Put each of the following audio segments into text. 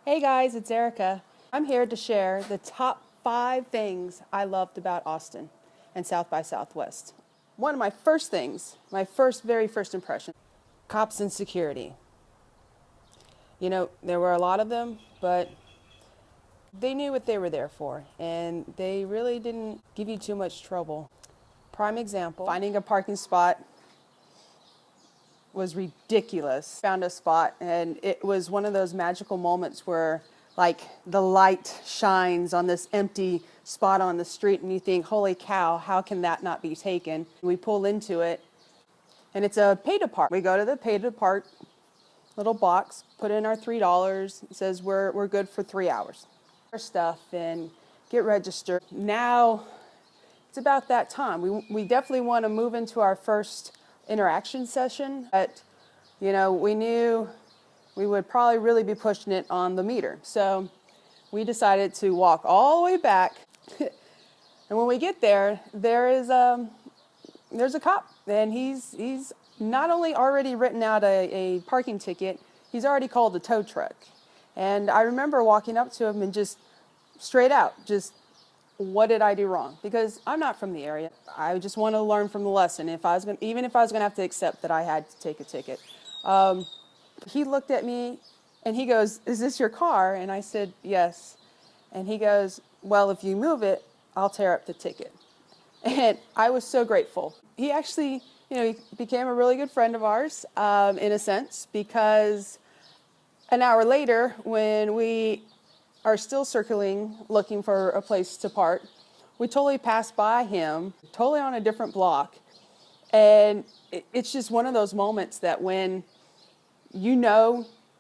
Hey guys, it's Erica. I'm here to share the top 5 things I loved about Austin and South by Southwest. One of my first things, very first impression, cops and security. You know, there were a lot of them, but they knew what they were there for, and they really didn't give you too much trouble. Prime example, finding a parking spot was ridiculous. Found a spot, and it was one of those magical moments where like the light shines on this empty spot on the street and you think, holy cow, how can that not be taken? We pull into it and it's a pay to park. We go to the pay to park little box, put in our $3. It says we're good for 3 hours. Our stuff and get registered. Now it's about that time. We definitely want to move into our first interaction session, but you know, we knew we would probably really be pushing it on the meter. So we decided to walk all the way back. And when we get there, there's a cop, and he's not only already written out a parking ticket, he's already called the tow truck. And I remember walking up to him and just straight out, just what did I do wrong? Because I'm not from the area. I just want to learn from the lesson. Even if I was going to have to accept that I had to take a ticket. He looked at me and he goes, "Is this your car?" And I said, "Yes." And he goes, "Well, if you move it, I'll tear up the ticket." And I was so grateful. He actually, he became a really good friend of ours, in a sense, because an hour later, when we are still circling, looking for a place to park, we totally passed by him, totally on a different block. And it's just one of those moments that when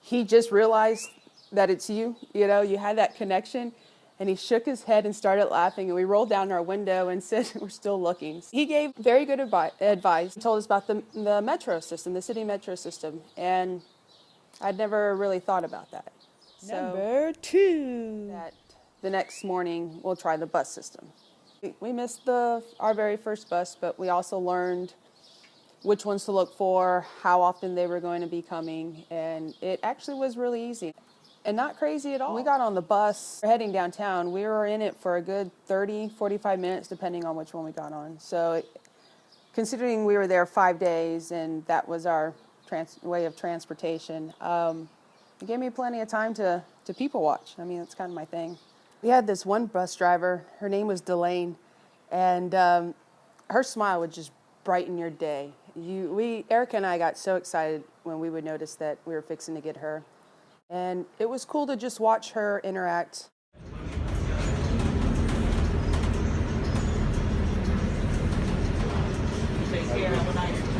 he just realized that it's you, you had that connection, and he shook his head and started laughing, and we rolled down our window and said, "We're still looking." He gave very good advice. He told us about the metro system, the city metro system, and I'd never really thought about that. Number 2. That the next morning we'll try the bus system. We missed our very first bus, but we also learned which ones to look for, how often they were going to be coming, and it actually was really easy and not crazy at all. When we got on the bus heading downtown, we were in it for a good 30, 45 minutes, depending on which one we got on. So considering we were there 5 days and that was our way of transportation, it gave me plenty of time to people watch. I mean, that's kind of my thing. We had this one bus driver, her name was Delane, and her smile would just brighten your day. Erica and I got so excited when we would notice that we were fixing to get her. And it was cool to just watch her interact. Take care. Have a nice day.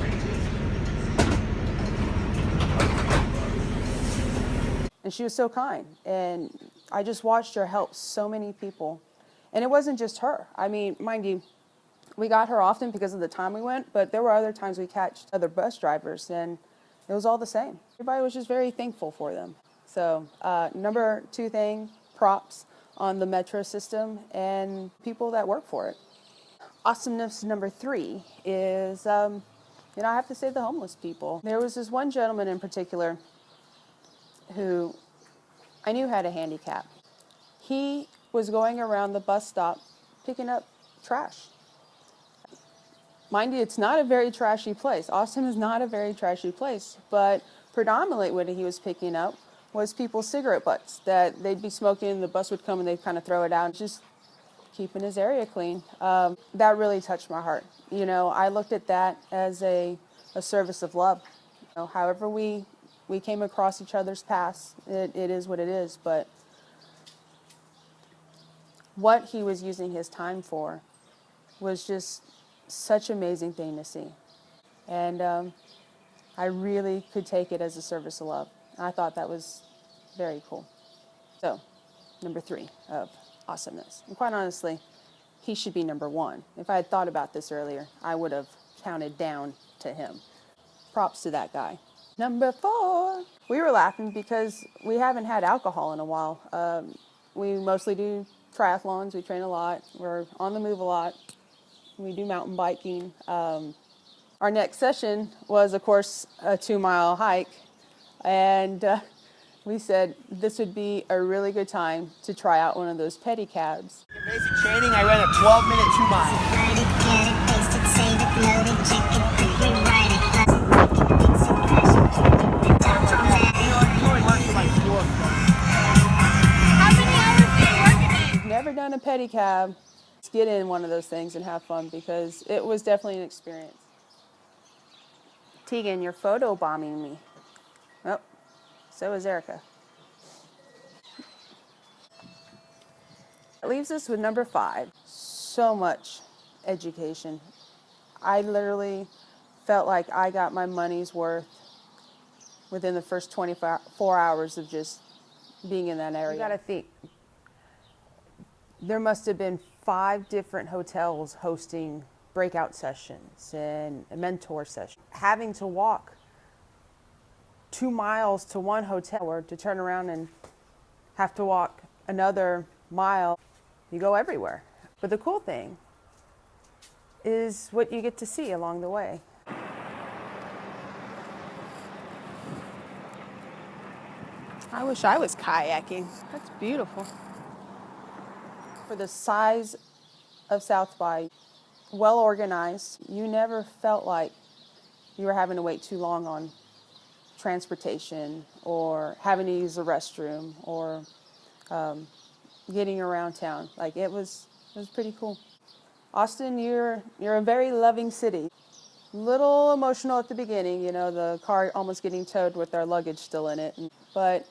And she was so kind. And I just watched her help so many people. And it wasn't just her. I mean, mind you, we got her often because of the time we went, but there were other times we catched other bus drivers, and it was all the same. Everybody was just very thankful for them. So number 2 thing, props on the metro system and people that work for it. Awesomeness number 3 is, I have to say the homeless people. There was this one gentleman in particular who I knew had a handicap. He was going around the bus stop picking up trash. Mind you, it's not a very trashy place. Austin is not a very trashy place, but predominantly what he was picking up was people's cigarette butts that they'd be smoking, the bus would come and they'd kind of throw it out, just keeping his area clean. That really touched my heart. I looked at that as a service of love. However we came across each other's paths, it is what it is, but what he was using his time for was just such an amazing thing to see. And I really could take it as a service of love. I thought that was very cool. So, number 3 of awesomeness. And quite honestly, he should be number 1. If I had thought about this earlier, I would have counted down to him. Props to that guy. Number 4. We were laughing because we haven't had alcohol in a while. We mostly do triathlons. We train a lot. We're on the move a lot. We do mountain biking. Our next session was, of course, a 2-mile hike. And we said this would be a really good time to try out one of those pedicabs. In basic training, I ran a 12-minute 2 mile. Never done a pedicab. Let's get in one of those things and have fun because it was definitely an experience. Tegan, you're photo bombing me. Oh, so is Erica. It leaves us with number 5. So much education. I literally felt like I got my money's worth within the first 24 hours of just being in that area. You gotta think, there must have been 5 different hotels hosting breakout sessions and a mentor session. Having to walk 2 miles to one hotel or to turn around and have to walk another mile, you go everywhere. But the cool thing is what you get to see along the way. I wish I was kayaking. That's beautiful. For the size of South by, well organized, you never felt like you were having to wait too long on transportation or having to use the restroom or getting around town. Like it was pretty cool. Austin, you're a very loving city. Little emotional at the beginning, you know, the car almost getting towed with our luggage still in it. But,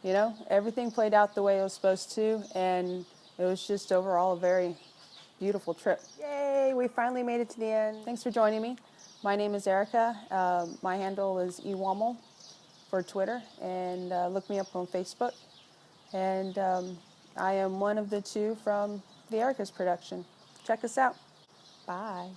you know, everything played out the way it was supposed to, and it was just overall a very beautiful trip. Yay, we finally made it to the end. Thanks for joining me. My name is Erica. My handle is eWammel for Twitter, and look me up on Facebook. And I am one of the 2 from the Erica's production. Check us out. Bye.